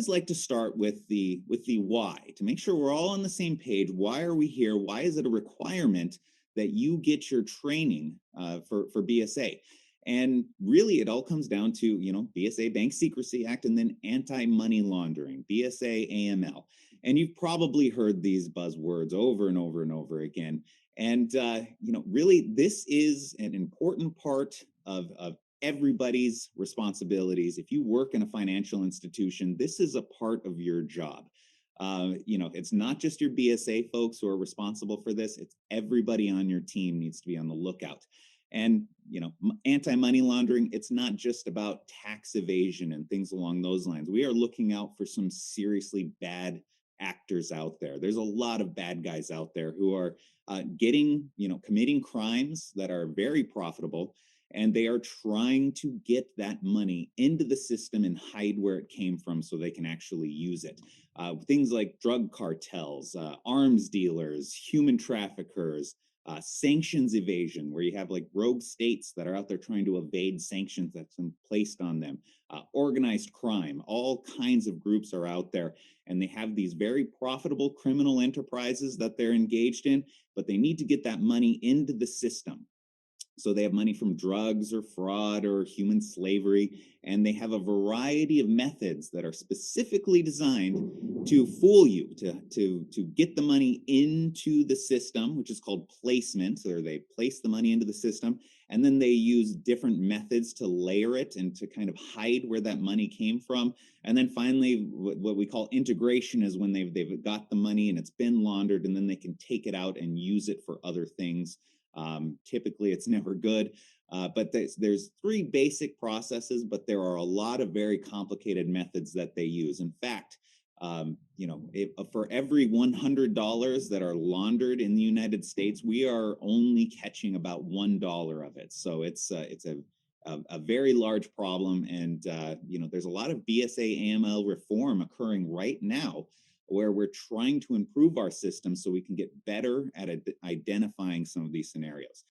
always like to start with the why to make sure we're all on the same page. Why are we here? Why is it a requirement that you get your training for BSA? And really, it all comes down to BSA Bank Secrecy Act and then anti money laundering, BSA AML. And you've probably heard these buzzwords over and over and over again. And really, this is an important part of everybody's responsibilities. If you work in a financial institution, this is a part of your job. It's not just your BSA folks who are responsible for this. It's everybody on your team needs to be on the lookout. And anti-money laundering, it's not just about tax evasion and things along those lines. We are looking out for some seriously bad actors out there. There's a lot of bad guys out there who are committing crimes that are very profitable, and they are trying to get that money into the system and hide where it came from so they can actually use it. Things like drug cartels, arms dealers, human traffickers, sanctions evasion, where you have like rogue states that are out there trying to evade sanctions that's been placed on them, organized crime, all kinds of groups are out there, and they have these very profitable criminal enterprises that they're engaged in, but they need to get that money into the system. So they have money from drugs or fraud or human slavery, and they have a variety of methods that are specifically designed to fool you, to get the money into the system, which is called placement, or they place the money into the system, and then they use different methods to layer it and to kind of hide where that money came from. And then finally, what we call integration is when they've got the money and it's been laundered, and then they can take it out and use it for other things. Typically, it's never good, but there's three basic processes, but there are a lot of very complicated methods that they use. In fact, for every $100 that are laundered in the United States, we are only catching about $1 of it. So it's a very large problem, and there's a lot of BSA AML reform occurring right now, where we're trying to improve our system so we can get better at identifying some of these scenarios.